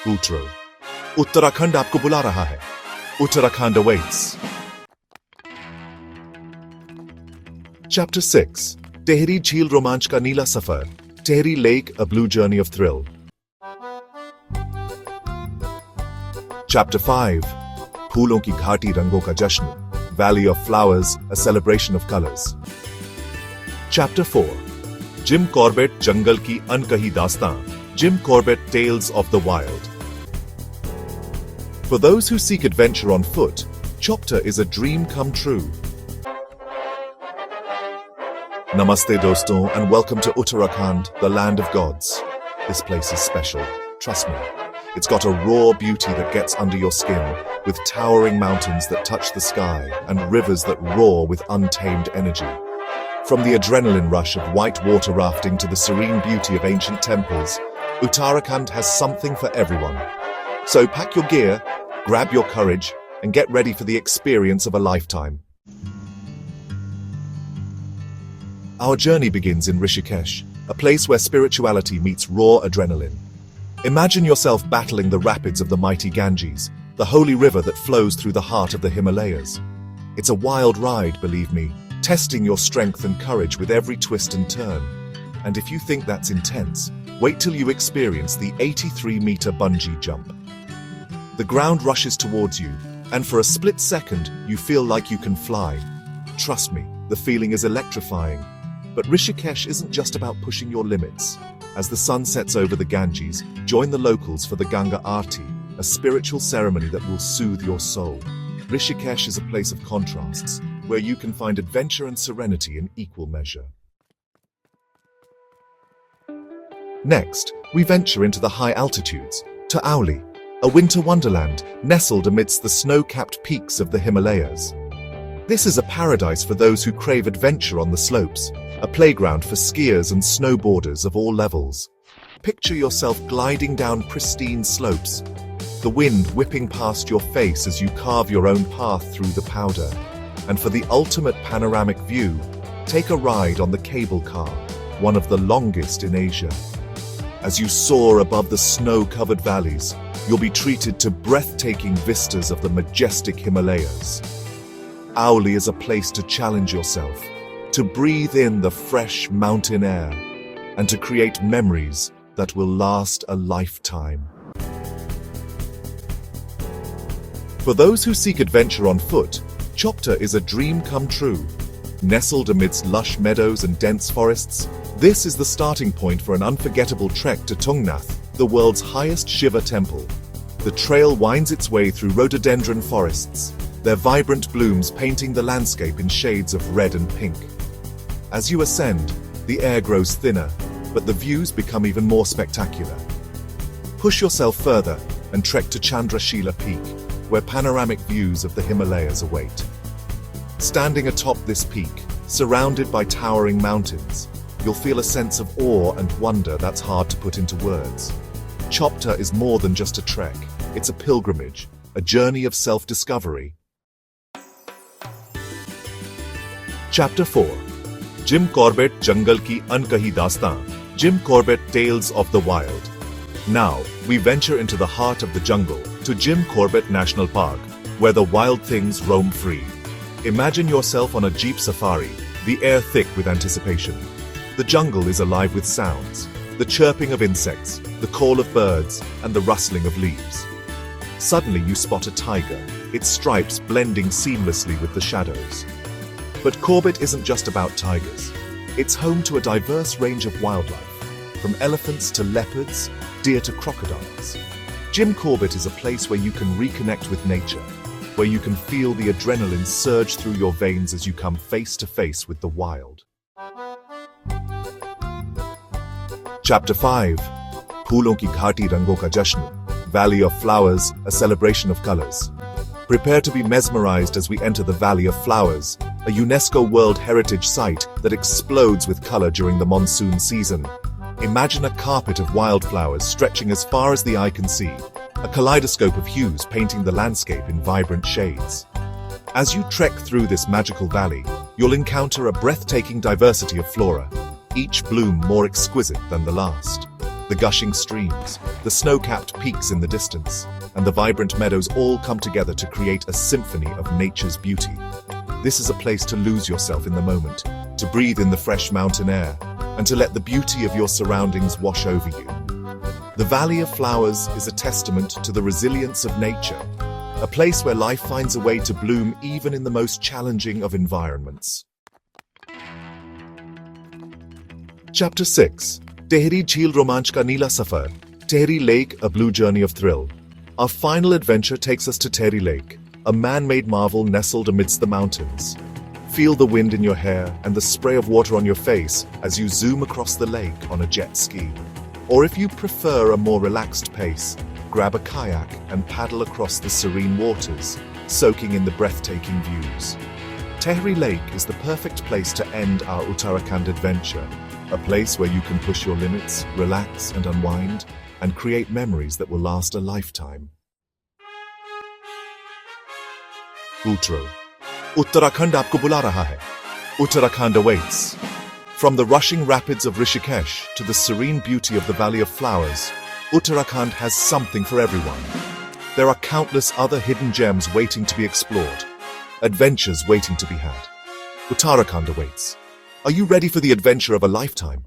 उतरो। उत्तराखंड आपको बुला रहा है। Uttarakhand awaits. Chapter 6. Tehri Jheel रोमांच का नीला सफर. Tehri Lake, a blue journey of thrill. Chapter 5. फूलों की घाटी रंगों का जश्न. Valley of Flowers, a celebration of colors. Chapter 4. Jim Corbett जंगल की अनकही दास्तां. Jim Corbett Tales of the Wild. For those who seek adventure on foot, Chopta is a dream come true. Namaste doston and welcome to Uttarakhand, the land of gods. This place is special, trust me. It's got a raw beauty that gets under your skin, with towering mountains that touch the sky and rivers that roar with untamed energy. From the adrenaline rush of white water rafting to the serene beauty of ancient temples, Uttarakhand has something for everyone. So pack your gear, grab your courage, and get ready for the experience of a lifetime. Our journey begins in Rishikesh, a place where spirituality meets raw adrenaline. Imagine yourself battling the rapids of the mighty Ganges, the holy river that flows through the heart of the Himalayas. It's a wild ride, believe me, testing your strength and courage with every twist and turn. And if you think that's intense, wait till you experience the 83-meter bungee jump. The ground rushes towards you, and for a split second, you feel like you can fly. Trust me, the feeling is electrifying. But Rishikesh isn't just about pushing your limits. As the sun sets over the Ganges, join the locals for the Ganga Aarti, a spiritual ceremony that will soothe your soul. Rishikesh is a place of contrasts, where you can find adventure and serenity in equal measure. Next, we venture into the high altitudes, to Auli, a winter wonderland nestled amidst the snow-capped peaks of the Himalayas. This is a paradise for those who crave adventure on the slopes, a playground for skiers and snowboarders of all levels. Picture yourself gliding down pristine slopes, the wind whipping past your face as you carve your own path through the powder. And for the ultimate panoramic view, take a ride on the cable car, one of the longest in Asia. As you soar above the snow-covered valleys, you'll be treated to breathtaking vistas of the majestic Himalayas. Auli is a place to challenge yourself, to breathe in the fresh mountain air, and to create memories that will last a lifetime. For those who seek adventure on foot, Chopta is a dream come true. Nestled amidst lush meadows and dense forests, this is the starting point for an unforgettable trek to Tungnath, the world's highest Shiva temple. The trail winds its way through rhododendron forests, their vibrant blooms painting the landscape in shades of red and pink. As you ascend, the air grows thinner, but the views become even more spectacular. Push yourself further and trek to Chandrashila Peak, where panoramic views of the Himalayas await. Standing atop this peak, surrounded by towering mountains, you'll feel a sense of awe and wonder that's hard to put into words. Chopta is more than just a trek. It's a pilgrimage, a journey of self-discovery. Chapter 4. Jim Corbett Jungle Ki Ankahi Dastaan. Jim Corbett Tales of the Wild. Now, we venture into the heart of the jungle, to Jim Corbett National Park, where the wild things roam free. Imagine yourself on a jeep safari, the air thick with anticipation. The jungle is alive with sounds, the chirping of insects, the call of birds, and the rustling of leaves. Suddenly you spot a tiger, its stripes blending seamlessly with the shadows. But Corbett isn't just about tigers. It's home to a diverse range of wildlife, from elephants to leopards, deer to crocodiles. Jim Corbett is a place where you can reconnect with nature, where you can feel the adrenaline surge through your veins as you come face to face with the wild. Chapter 5. Phoolon ki ghati rangon ka jashn. Valley of Flowers, a celebration of colors. Prepare to be mesmerized as we enter the Valley of Flowers, a UNESCO World Heritage Site that explodes with color during the monsoon season. Imagine a carpet of wildflowers stretching as far as the eye can see, a kaleidoscope of hues painting the landscape in vibrant shades. As you trek through this magical valley, you'll encounter a breathtaking diversity of flora, each bloom more exquisite than the last. The gushing streams, the snow-capped peaks in the distance, and the vibrant meadows all come together to create a symphony of nature's beauty. This is a place to lose yourself in the moment, to breathe in the fresh mountain air, and to let the beauty of your surroundings wash over you. The Valley of Flowers is a testament to the resilience of nature, a place where life finds a way to bloom even in the most challenging of environments. Chapter 6. Tehri Jheel Romanch Ka Neela Safar. Tehri Lake, a blue journey of thrill. Our final adventure takes us to Tehri Lake, a man-made marvel nestled amidst the mountains. Feel the wind in your hair and the spray of water on your face as you zoom across the lake on a jet ski. Or if you prefer a more relaxed pace, grab a kayak and paddle across the serene waters, soaking in the breathtaking views. Tehri Lake is the perfect place to end our Uttarakhand adventure, a place where you can push your limits, relax and unwind, and create memories that will last a lifetime. Outro. Uttarakhand aapko bula raha hai. Uttarakhand awaits. From the rushing rapids of Rishikesh to the serene beauty of the Valley of Flowers, Uttarakhand has something for everyone. There are countless other hidden gems waiting to be explored, adventures waiting to be had. Uttarakhand awaits. Are you ready for the adventure of a lifetime?